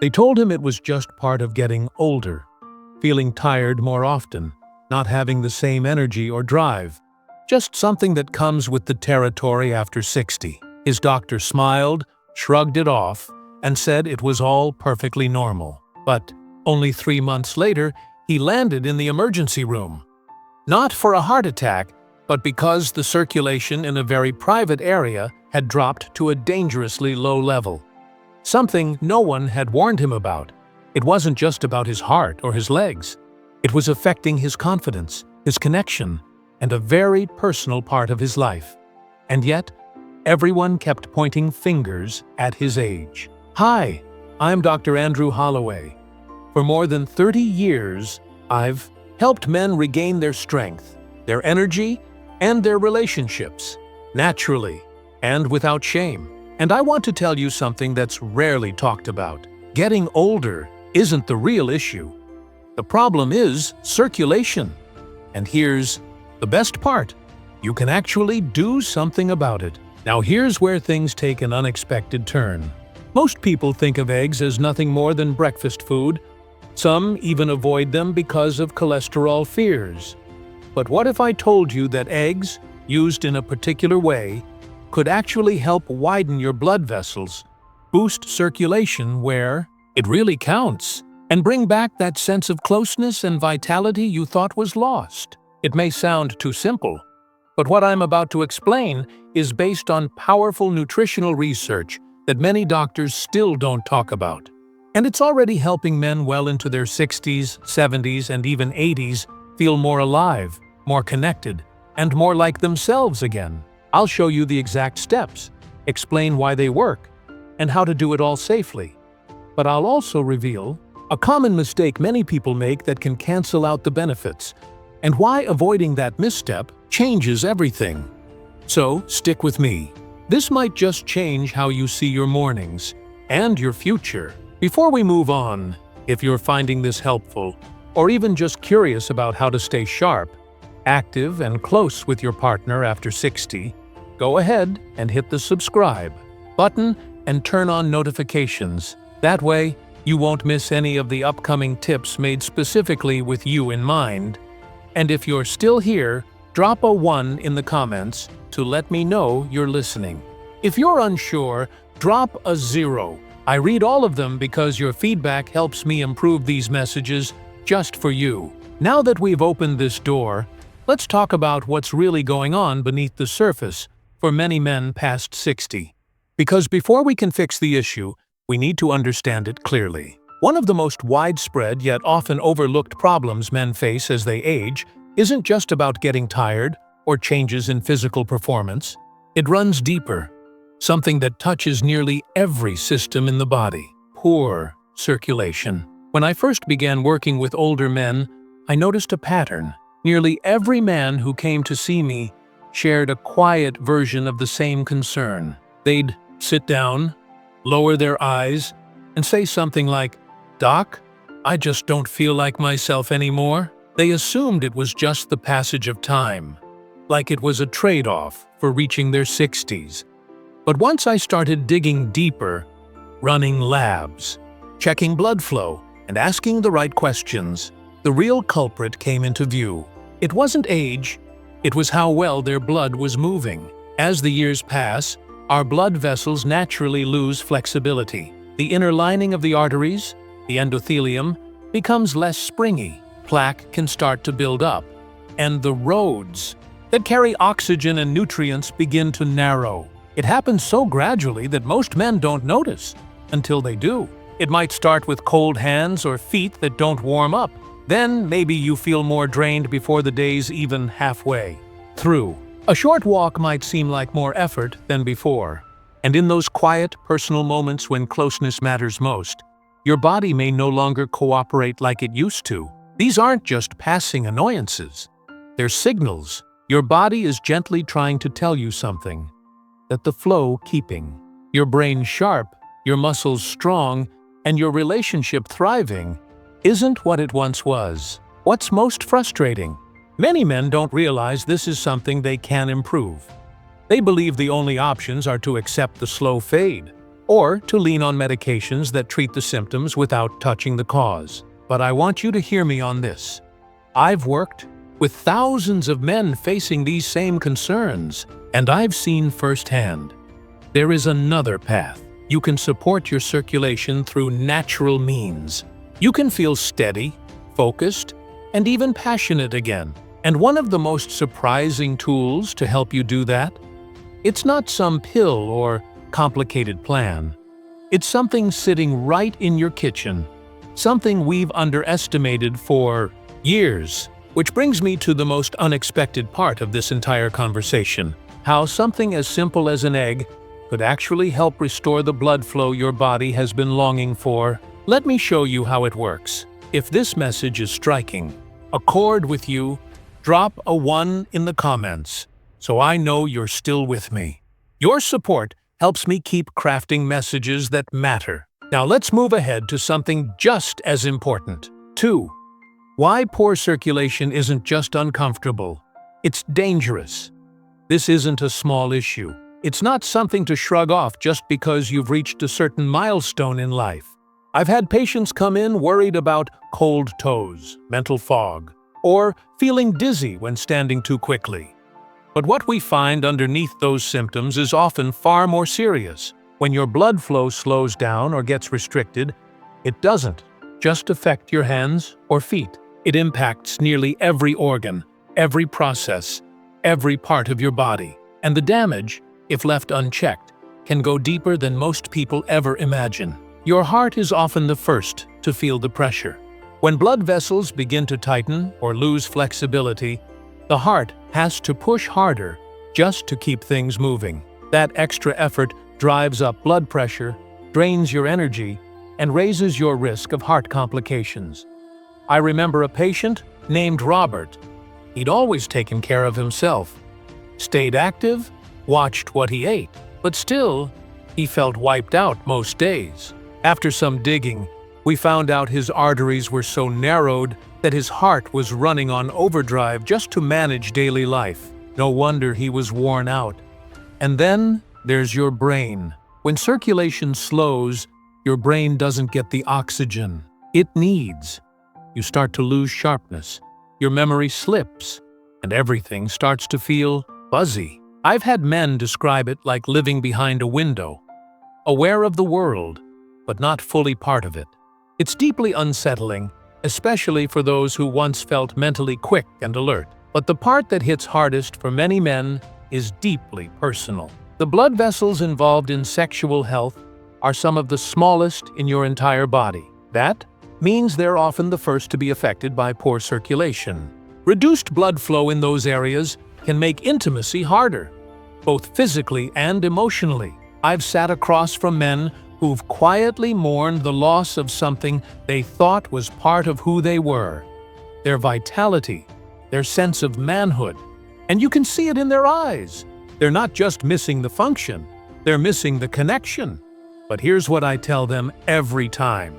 They told him it was just part of getting older, feeling tired more often, not having the same energy or drive, just something that comes with the territory after 60. His doctor smiled, shrugged it off, and said it was all perfectly normal. But only 3 months later, he landed in the emergency room. Not for a heart attack, but because the circulation in a very private area had dropped to a dangerously low level. Something no one had warned him about. It wasn't just about his heart or his legs. It was affecting his confidence, his connection, and a very personal part of his life. And yet, everyone kept pointing fingers at his age. Hi, I'm Dr. Andrew Holloway. For more than 30 years, I've helped men regain their strength, their energy, and their relationships, naturally and without shame. And I want to tell you something that's rarely talked about. Getting older isn't the real issue. The problem is circulation. And here's the best part. You can actually do something about it. Now here's where things take an unexpected turn. Most people think of eggs as nothing more than breakfast food. Some even avoid them because of cholesterol fears. But what if I told you that eggs, used in a particular way, could actually help widen your blood vessels, boost circulation where it really counts, and bring back that sense of closeness and vitality you thought was lost? It may sound too simple, but what I'm about to explain is based on powerful nutritional research that many doctors still don't talk about. And it's already helping men well into their 60s, 70s, and even 80s feel more alive, more connected, and more like themselves again. I'll show you the exact steps, explain why they work, and how to do it all safely. But I'll also reveal a common mistake many people make that can cancel out the benefits, and why avoiding that misstep changes everything. So, stick with me. This might just change how you see your mornings and your future. Before we move on, if you're finding this helpful, or even just curious about how to stay sharp, active, and close with your partner after 60, go ahead and hit the subscribe button and turn on notifications. That way, you won't miss any of the upcoming tips made specifically with you in mind. And if you're still here, drop a 1 in the comments to let me know you're listening. If you're unsure, drop a 0. I read all of them because your feedback helps me improve these messages just for you. Now that we've opened this door, let's talk about what's really going on beneath the surface for many men past 60. Because before we can fix the issue, we need to understand it clearly. One of the most widespread yet often overlooked problems men face as they age isn't just about getting tired or changes in physical performance. It runs deeper, something that touches nearly every system in the body: poor circulation. When I first began working with older men, I noticed a pattern. Nearly every man who came to see me shared a quiet version of the same concern. They'd sit down, lower their eyes, and say something like, "Doc, I just don't feel like myself anymore." They assumed it was just the passage of time, like it was a trade-off for reaching their 60s. But once I started digging deeper, running labs, checking blood flow, and asking the right questions, the real culprit came into view. It wasn't age, it was how well their blood was moving. As the years pass, our blood vessels naturally lose flexibility. The inner lining of the arteries, the endothelium, becomes less springy. Plaque can start to build up, and the roads that carry oxygen and nutrients begin to narrow. It happens so gradually that most men don't notice until they do. It might start with cold hands or feet that don't warm up. Then maybe you feel more drained before the day's even halfway through. A short walk might seem like more effort than before. And in those quiet, personal moments when closeness matters most, your body may no longer cooperate like it used to. These aren't just passing annoyances. They're signals. Your body is gently trying to tell you something. That the flow keeping, your brain sharp, your muscles strong, and your relationship thriving isn't what it once was. What's most frustrating? Many men don't realize this is something they can improve. They believe the only options are to accept the slow fade, or to lean on medications that treat the symptoms without touching the cause. But I want you to hear me on this. I've worked with thousands of men facing these same concerns, and I've seen firsthand. There is another path. You can support your circulation through natural means. You can feel steady, focused, and even passionate again. And one of the most surprising tools to help you do that? It's not some pill or complicated plan. It's something sitting right in your kitchen, something we've underestimated for years. Which brings me to the most unexpected part of this entire conversation: how something as simple as an egg could actually help restore the blood flow your body has been longing for. Let me show you how it works. If this message is striking a chord with you, drop a 1 in the comments so I know you're still with me. Your support helps me keep crafting messages that matter. Now let's move ahead to something just as important. 2. Why poor circulation isn't just uncomfortable, it's dangerous. This isn't a small issue. It's not something to shrug off just because you've reached a certain milestone in life. I've had patients come in worried about cold toes, mental fog, or feeling dizzy when standing too quickly. But what we find underneath those symptoms is often far more serious. When your blood flow slows down or gets restricted, it doesn't just affect your hands or feet. It impacts nearly every organ, every process, every part of your body. And the damage, if left unchecked, can go deeper than most people ever imagine. Your heart is often the first to feel the pressure. When blood vessels begin to tighten or lose flexibility, the heart has to push harder just to keep things moving. That extra effort drives up blood pressure, drains your energy, and raises your risk of heart complications. I remember a patient named Robert. He'd always taken care of himself, stayed active, watched what he ate, but still, he felt wiped out most days. After some digging, we found out his arteries were so narrowed that his heart was running on overdrive just to manage daily life. No wonder he was worn out. And then there's your brain. When circulation slows, your brain doesn't get the oxygen it needs. You start to lose sharpness, your memory slips, and everything starts to feel fuzzy. I've had men describe it like living behind a window, aware of the world, but not fully part of it. It's deeply unsettling, especially for those who once felt mentally quick and alert. But the part that hits hardest for many men is deeply personal. The blood vessels involved in sexual health are some of the smallest in your entire body. That means they're often the first to be affected by poor circulation. Reduced blood flow in those areas can make intimacy harder, both physically and emotionally. I've sat across from men who've quietly mourned the loss of something they thought was part of who they were, their vitality, their sense of manhood. And you can see it in their eyes. They're not just missing the function, they're missing the connection. But here's what I tell them every time.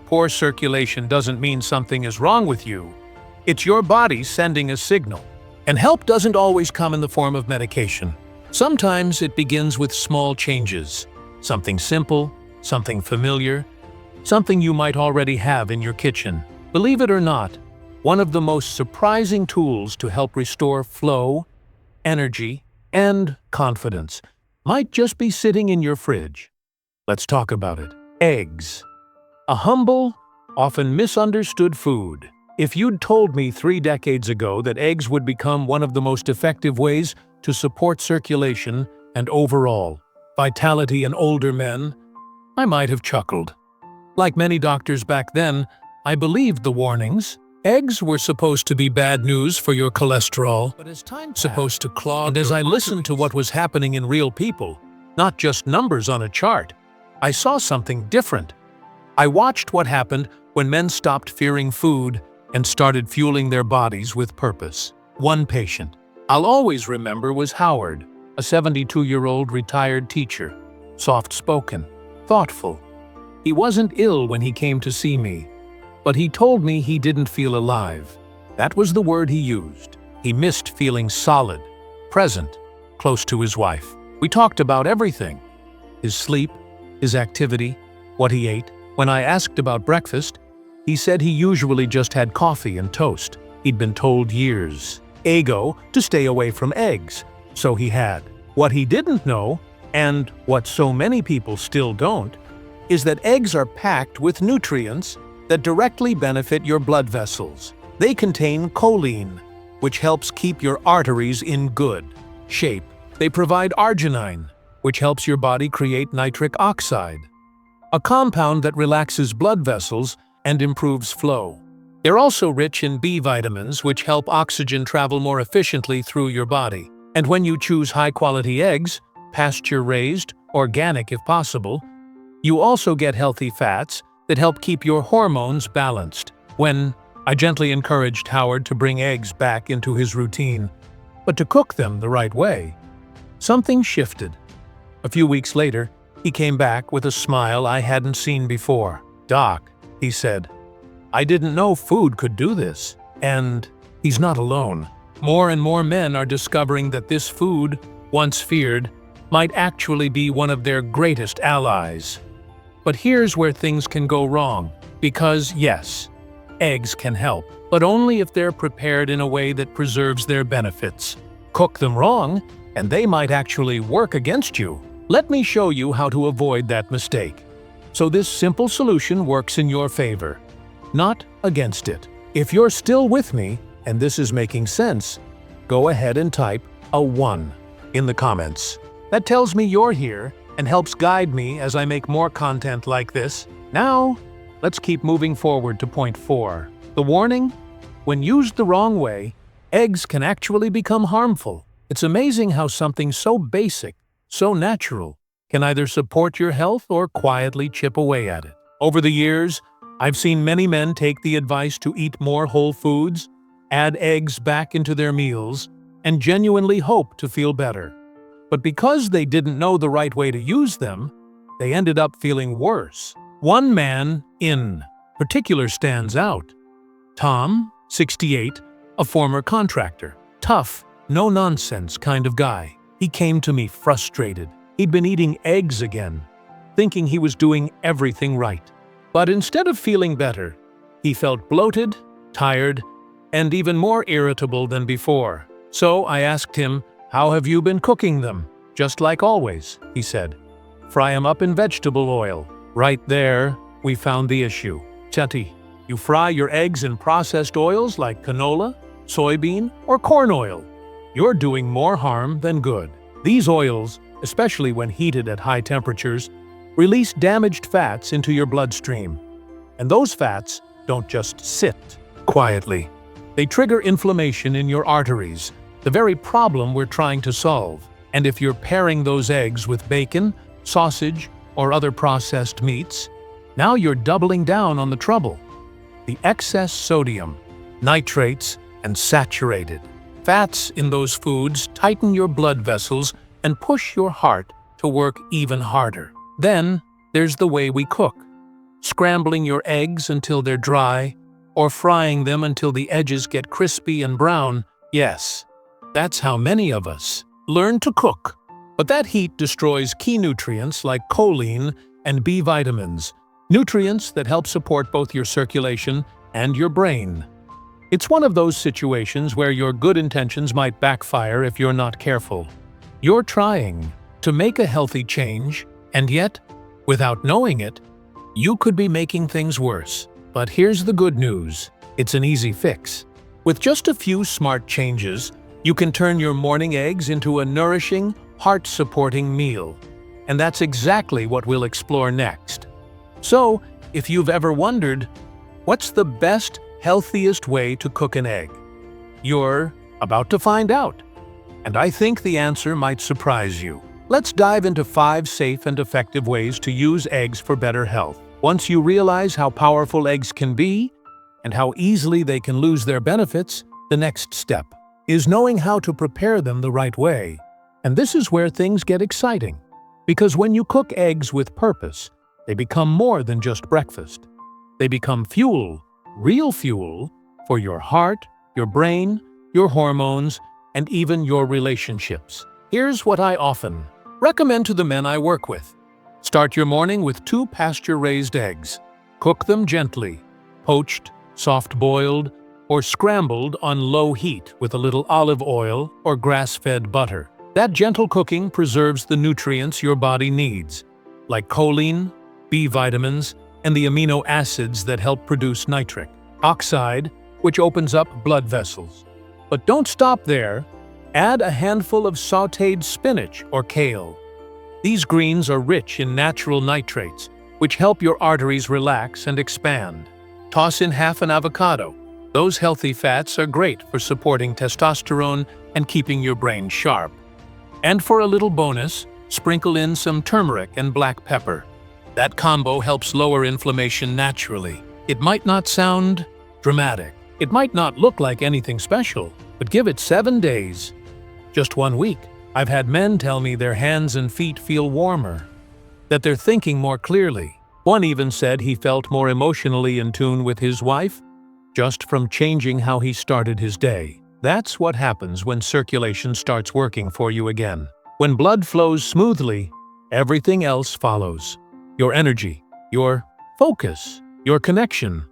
Poor circulation doesn't mean something is wrong with you. It's your body sending a signal. And help doesn't always come in the form of medication. Sometimes it begins with small changes. Something simple, something familiar, something you might already have in your kitchen. Believe it or not, one of the most surprising tools to help restore flow, energy, and confidence might just be sitting in your fridge. Let's talk about it. Eggs. A humble, often misunderstood food. If you'd told me 3 decades ago that eggs would become one of the most effective ways to support circulation and overall vitality in older men, I might have chuckled. Like many doctors back then, I believed the warnings. Eggs were supposed to be bad news for your cholesterol, but as time supposed to clog. And as I listened to what was happening in real people, not just numbers on a chart, I saw something different. I watched what happened when men stopped fearing food and started fueling their bodies with purpose. One patient I'll always remember was Howard, a 72-year-old retired teacher, soft-spoken, thoughtful. He wasn't ill when he came to see me, but he told me he didn't feel alive. That was the word he used. He missed feeling solid, present, close to his wife. We talked about everything: his sleep, his activity, what he ate. When I asked about breakfast, he said he usually just had coffee and toast. He'd been told years ago to stay away from eggs, so he had. What he didn't know, and what so many people still don't, is that eggs are packed with nutrients that directly benefit your blood vessels. They contain choline, which helps keep your arteries in good shape. They provide arginine, which helps your body create nitric oxide, a compound that relaxes blood vessels and improves flow. They're also rich in B vitamins, which help oxygen travel more efficiently through your body. And when you choose high-quality eggs, pasture-raised, organic if possible, you also get healthy fats that help keep your hormones balanced. When I gently encouraged Howard to bring eggs back into his routine, but to cook them the right way, something shifted. A few weeks later, he came back with a smile I hadn't seen before. "Doc," he said, "I didn't know food could do this." And he's not alone. More and more men are discovering that this food, once feared, might actually be one of their greatest allies. But here's where things can go wrong. Because, yes, eggs can help, but only if they're prepared in a way that preserves their benefits. Cook them wrong, and they might actually work against you. Let me show you how to avoid that mistake. So this simple solution works in your favor, not against it. If you're still with me, and this is making sense, go ahead and type a 1 in the comments. That tells me you're here and helps guide me as I make more content like this. Now, let's keep moving forward to point 4. The warning: when used the wrong way, eggs can actually become harmful. It's amazing how something so basic, so natural, can either support your health or quietly chip away at it. Over the years, I've seen many men take the advice to eat more whole foods, add eggs back into their meals, and genuinely hope to feel better. But because they didn't know the right way to use them, they ended up feeling worse. One man in particular stands out. Tom, 68, a former contractor. Tough, no-nonsense kind of guy. He came to me frustrated. He'd been eating eggs again, thinking he was doing everything right. But instead of feeling better, he felt bloated, tired, and even more irritable than before. So I asked him, "How have you been cooking them?" "Just like always," he said. "Fry them up in vegetable oil." Right there, we found the issue. Chetty, you fry your eggs in processed oils like canola, soybean, or corn oil. You're doing more harm than good. These oils, especially when heated at high temperatures, release damaged fats into your bloodstream. And those fats don't just sit quietly. They trigger inflammation in your arteries, the very problem we're trying to solve. And if you're pairing those eggs with bacon, sausage, or other processed meats, now you're doubling down on the trouble. The excess sodium, nitrates, and saturated fats in those foods tighten your blood vessels and push your heart to work even harder. Then, there's the way we cook. Scrambling your eggs until they're dry, or frying them until the edges get crispy and brown. Yes, that's how many of us learn to cook. But that heat destroys key nutrients like choline and B vitamins, nutrients that help support both your circulation and your brain. It's one of those situations where your good intentions might backfire if you're not careful. You're trying to make a healthy change, and yet, without knowing it, you could be making things worse. But here's the good news. It's an easy fix. With just a few smart changes, you can turn your morning eggs into a nourishing, heart-supporting meal. And that's exactly what we'll explore next. So, if you've ever wondered, what's the best, healthiest way to cook an egg? You're about to find out. And I think the answer might surprise you. Let's dive into 5 safe and effective ways to use eggs for better health. Once you realize how powerful eggs can be, and how easily they can lose their benefits, the next step is knowing how to prepare them the right way. And this is where things get exciting. Because when you cook eggs with purpose, they become more than just breakfast. They become fuel, real fuel, for your heart, your brain, your hormones, and even your relationships. Here's what I often recommend to the men I work with. Start your morning with 2 pasture-raised eggs. Cook them gently, poached, soft-boiled, or scrambled on low heat with a little olive oil or grass-fed butter. That gentle cooking preserves the nutrients your body needs, like choline, B vitamins, and the amino acids that help produce nitric oxide, which opens up blood vessels. But don't stop there. Add a handful of sautéed spinach or kale. These greens are rich in natural nitrates, which help your arteries relax and expand. Toss in half an avocado. Those healthy fats are great for supporting testosterone and keeping your brain sharp. And for a little bonus, sprinkle in some turmeric and black pepper. That combo helps lower inflammation naturally. It might not sound dramatic. It might not look like anything special, but give it 7 days. Just 1 week. I've had men tell me their hands and feet feel warmer, that they're thinking more clearly. One even said he felt more emotionally in tune with his wife, just from changing how he started his day. That's what happens when circulation starts working for you again. When blood flows smoothly, everything else follows. Your energy, your focus, your connection.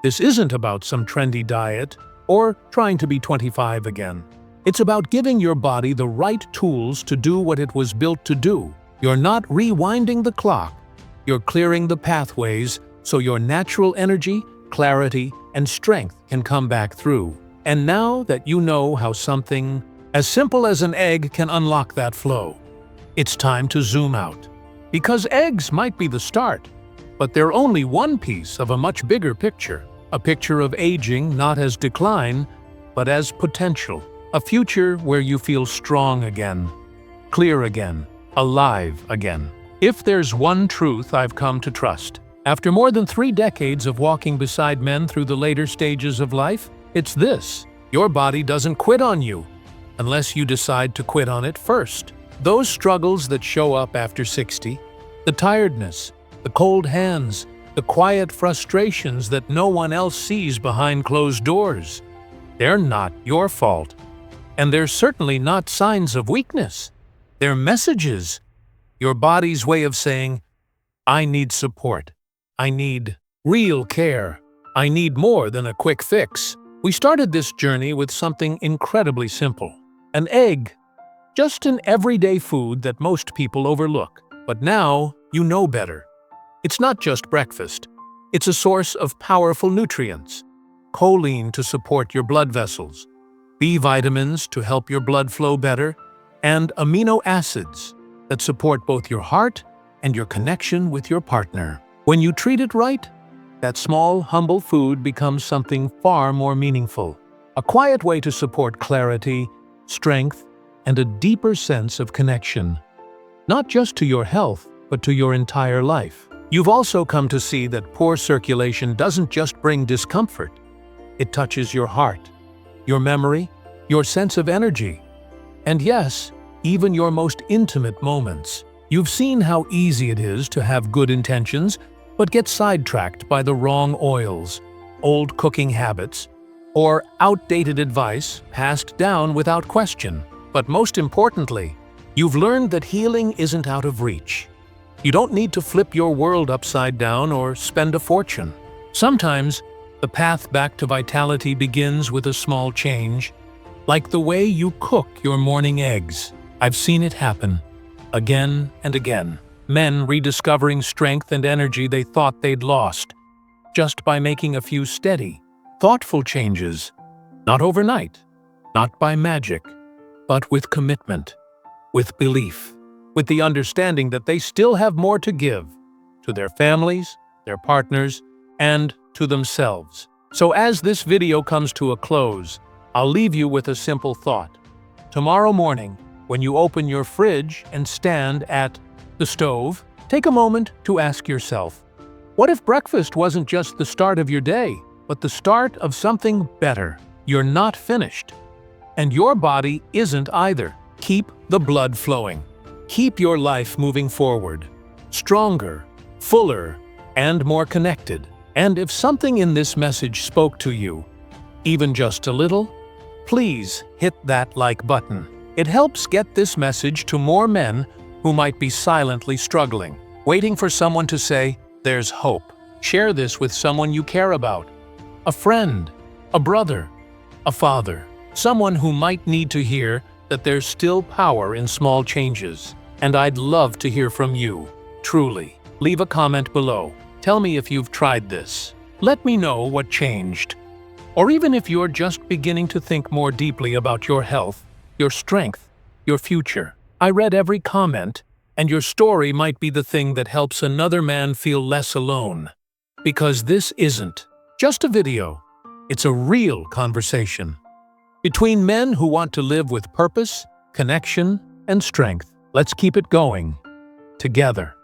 This isn't about some trendy diet or trying to be 25 again. It's about giving your body the right tools to do what it was built to do. You're not rewinding the clock. You're clearing the pathways so your natural energy, clarity, and strength can come back through. And now that you know how something as simple as an egg can unlock that flow, it's time to zoom out. Because eggs might be the start, but they're only one piece of a much bigger picture. A picture of aging not as decline, but as potential. A future where you feel strong again, clear again, alive again. If there's one truth I've come to trust, after more than 3 decades of walking beside men through the later stages of life, it's this: your body doesn't quit on you unless you decide to quit on it first. Those struggles that show up after 60, the tiredness, the cold hands, the quiet frustrations that no one else sees behind closed doors, they're not your fault. And they're certainly not signs of weakness. They're messages. Your body's way of saying, I need support. I need real care. I need more than a quick fix. We started this journey with something incredibly simple. An egg. Just an everyday food that most people overlook. But now, you know better. It's not just breakfast. It's a source of powerful nutrients. Choline to support your blood vessels, B vitamins to help your blood flow better, and amino acids that support both your heart and your connection with your partner. When you treat it right, that small, humble food becomes something far more meaningful. A quiet way to support clarity, strength, and a deeper sense of connection. Not just to your health, but to your entire life. You've also come to see that poor circulation doesn't just bring discomfort. It touches your heart, your memory, your sense of energy, and yes, even your most intimate moments. You've seen how easy it is to have good intentions, but get sidetracked by the wrong oils, old cooking habits, or outdated advice passed down without question. But most importantly, you've learned that healing isn't out of reach. You don't need to flip your world upside down or spend a fortune. Sometimes, the path back to vitality begins with a small change, like the way you cook your morning eggs. I've seen it happen, again and again. Men rediscovering strength and energy they thought they'd lost, just by making a few steady, thoughtful changes. Not overnight, not by magic, but with commitment, with belief, with the understanding that they still have more to give to their families, their partners, and to themselves. So as this video comes to a close, I'll leave you with a simple thought. Tomorrow morning, when you open your fridge and stand at the stove, take a moment to ask yourself, what if breakfast wasn't just the start of your day, but the start of something better? You're not finished. And your body isn't either. Keep the blood flowing. Keep your life moving forward, stronger, fuller, and more connected. And if something in this message spoke to you, even just a little, please hit that like button. It helps get this message to more men who might be silently struggling. waiting for someone to say, "There's hope." Share this with someone you care about. A friend, a brother, a father, someone who might need to hear that there's still power in small changes. And I'd love to hear from you, truly. Leave a comment below. Tell me if you've tried this. Let me know what changed. Or even if you're just beginning to think more deeply about your health, your strength, your future. I read every comment, and your story might be the thing that helps another man feel less alone. Because this isn't just a video, it's a real conversation. Between men who want to live with purpose, connection, and strength. Let's keep it going together.